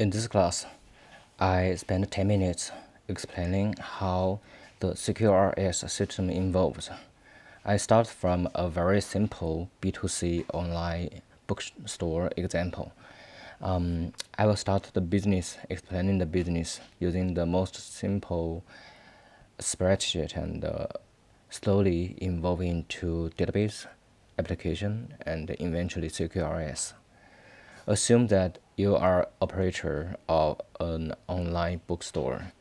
In this class, I spent 10 minutes explaining how the CQRS system involves. I start from a very simple B2C online bookstore example. I will start the business, explaining the business using the most simple spreadsheet and slowly evolving to database, application, and eventually CQRS. Assume that you are operator of an online bookstore.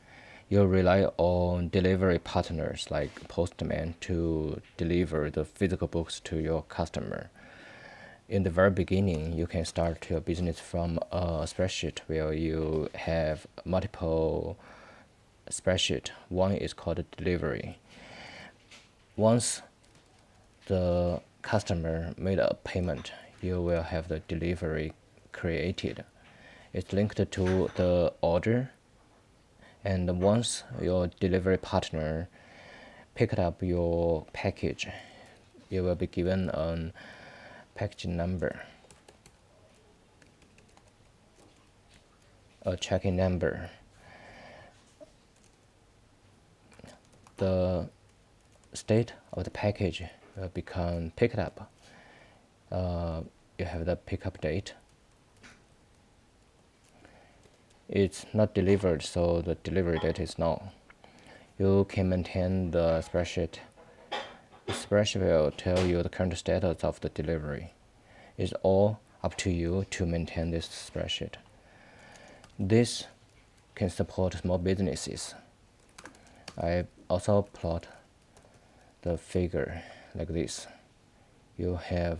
You rely on delivery partners like postman to deliver the physical books to your customer. In the very beginning, you can start your business from a spreadsheet where you have multiple spreadsheets. One is called delivery. Once the customer made a payment, you will have the delivery created. It's linked to the order, and once your delivery partner picked up your package, you will be given a package number, a tracking number. The state of the package will become picked up. You have the pickup date. It's not delivered, so the delivery date is null. You can maintain the spreadsheet. The spreadsheet will tell you the current status of the delivery. It's all up to you to maintain this spreadsheet. This can support small businesses. I also plot the figure like this. You have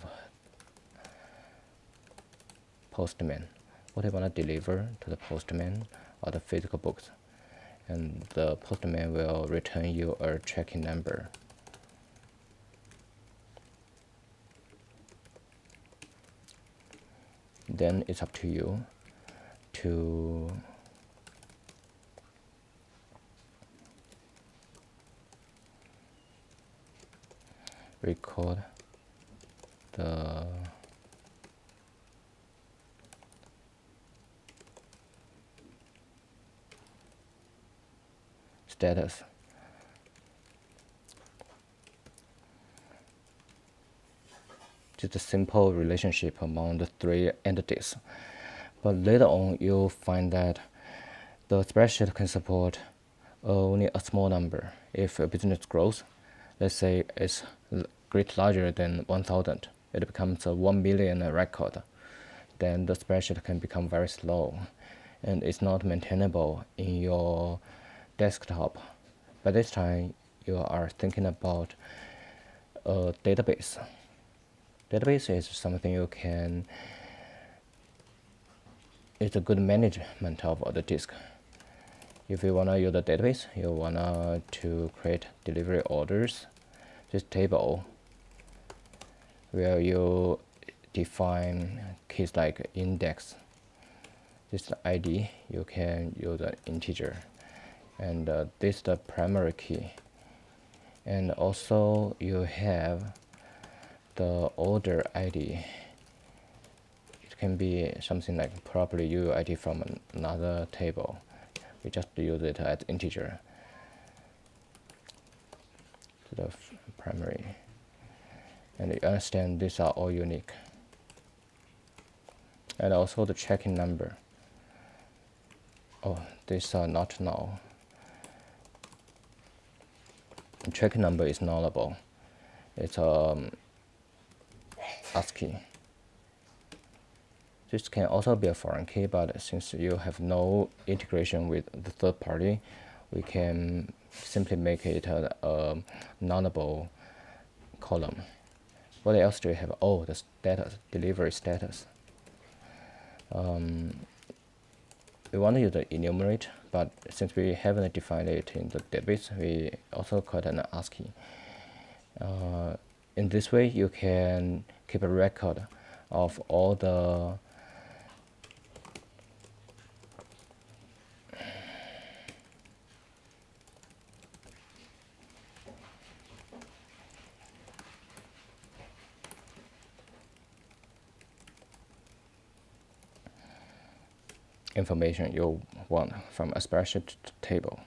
postman. What I want to deliver to the postman are the physical books, and the postman will return you a tracking number. Then it's up to you to record the status. Just a simple relationship among the three entities. But later on, you'll find that the spreadsheet can support only a small number. If a business grows, let's say it's larger than 1,000, it becomes a 1 million record, then the spreadsheet can become very slow, and it's not maintainable in your desktop. By this time, you are thinking about a database. Database is something you can, it's a good management of the disk. If you want to use a database, you want to create delivery orders, this table where you define keys like index. This ID, you can use an integer, and this is the primary key. And also you have the order ID. It can be something like probably UUID from another table. We just use it as integer to the primary. And you understand these are all unique. And also the tracking number. Oh, these are not null. The tracking number is nullable. It's ascii. This can also be a foreign key, but since you have no integration with the third party, we can simply make it a nullable column. What else do you have? Oh, the status, delivery status. We want to use the enumerate, but since we haven't defined it in the database, we also call it an ascii. In this way, you can keep a record of all the information you want from a spreadsheet table.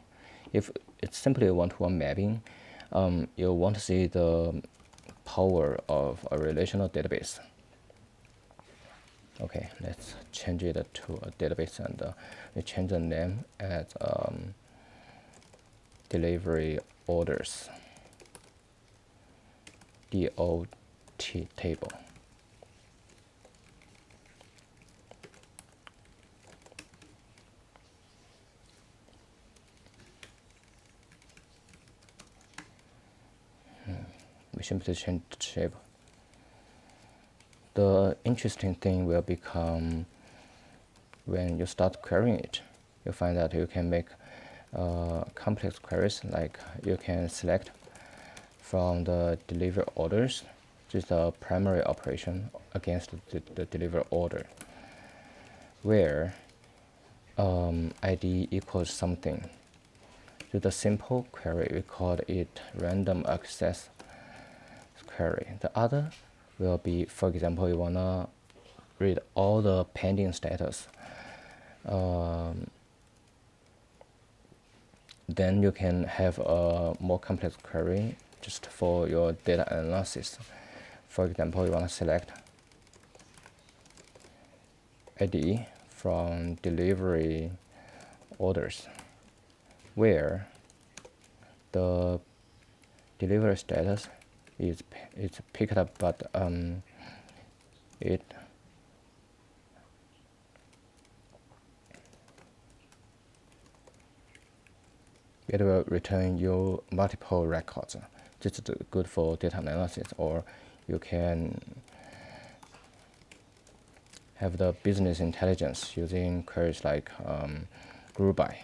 If it's simply a one-to-one mapping, you want to see the power of a relational database. Okay, let's change it to a database, and we change the name as delivery orders, DOT table. We simply change the shape. The interesting thing will become when you start querying it. You find that you can make complex queries, like you can select from the delivery orders, just a primary operation against the delivery order, where ID equals something. To the simple query, we call it random access query. The other will be, for example, you wanna read all the pending status. Then you can have a more complex query just for your data analysis. For example, you want to select ID from delivery orders, where the delivery status is picked up, but it will return you multiple records. This is good for data analysis, or you can have the business intelligence using queries like group by.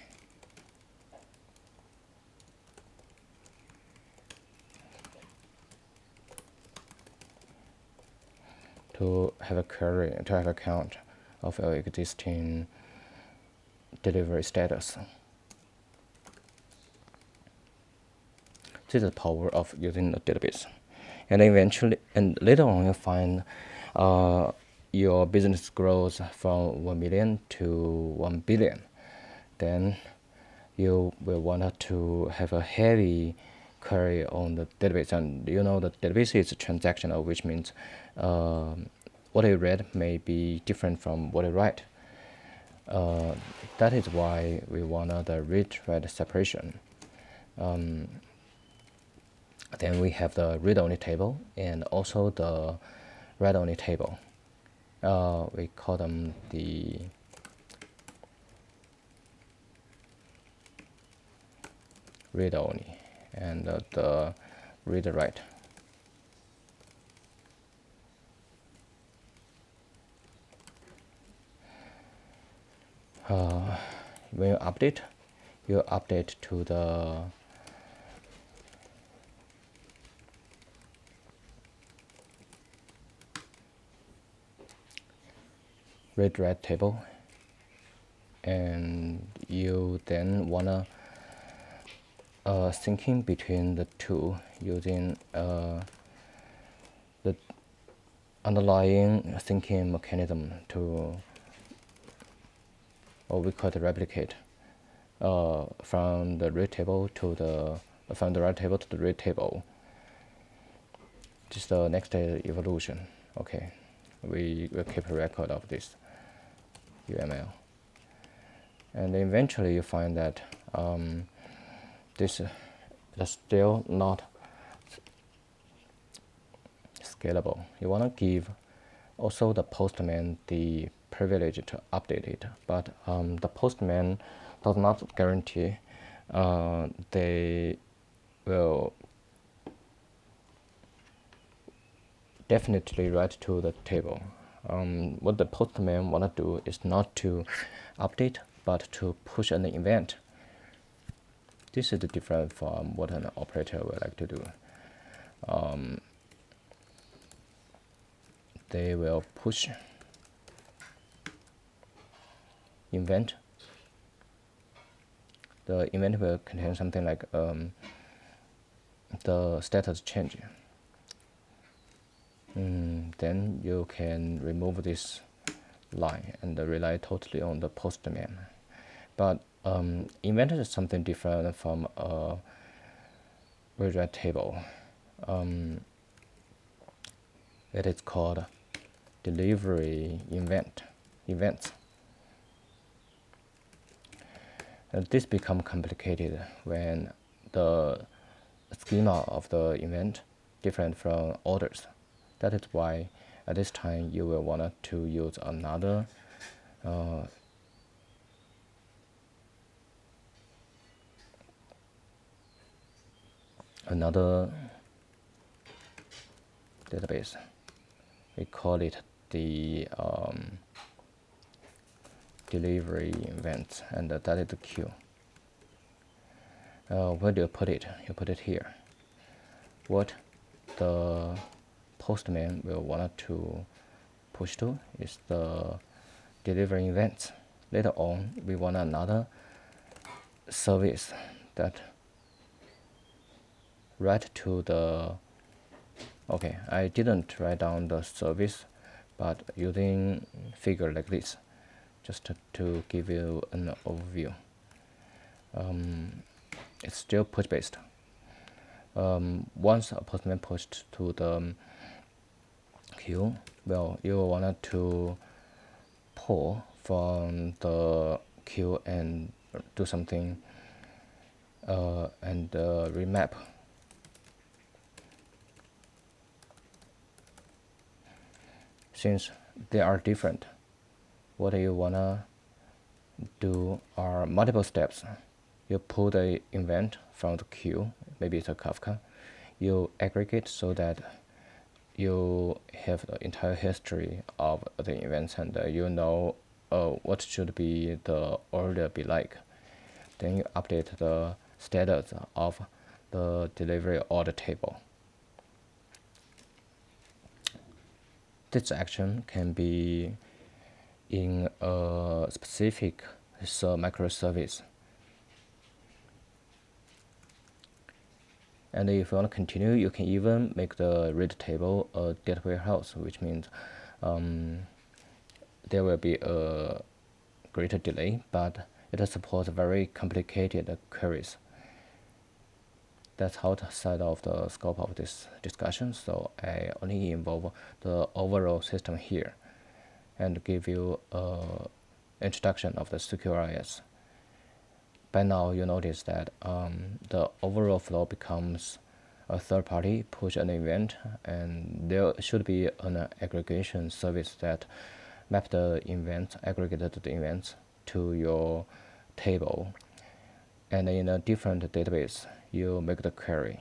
To have a query, to have a count of your existing delivery status. This is the power of using a database. And eventually, and later on, you find your business grows from 1 million to 1 billion. Then you will want to have a heavy query on the database. And you know the database is transactional, which means what you read may be different from what you write. That is why we want the read-write separation. Then we have the read-only table and also the write-only table. We call them the read-only and the read-write. When you update to the read-write table, and you then wanna syncing between the two using the underlying syncing mechanism to, or we call it replicate, from the read table to from the write table to the read table. Just the next evolution. Okay, we will keep a record of this UML, and eventually you find that this is still not scalable. You want to give also the postman the privilege to update it, but the postman does not guarantee they will definitely write to the table. What the postman want to do is not to update, but to push an event. This is different from what an operator would like to do. They will push event. The event will contain something like the status change. Then you can remove this line and rely totally on the postman. But event is something different from a read table. It is called delivery events. And this becomes complicated when the schema of the event different from orders. That is why at this time you will want to use another database. We call it the delivery event, and that is the queue. Where do you put it? You put it here. What the postman will want to push to is the delivery event. Later on, we want another service that write to the, okay, I didn't write down the service, but using figure like this, just to give you an overview. It's still push based. Once a postman pushed to the queue, well, you want to pull from the queue and do something and remap. Since they are different, what you wanna do are multiple steps. You pull the event from the queue, maybe it's a Kafka. You aggregate so that you have the entire history of the events, and you know what should be the order be like. Then you update the status of the delivery order table. This action can be in a specific microservice. And if you want to continue, you can even make the read table a data warehouse, which means there will be a greater delay, but it supports very complicated queries. That's outside of the scope of this discussion, so I only involve the overall system here and give you an introduction of the CQRS. By now, you notice that the overall flow becomes a third party push an event, and there should be an aggregation service that map the events, aggregated the events to your table. And in a different database, you make the query.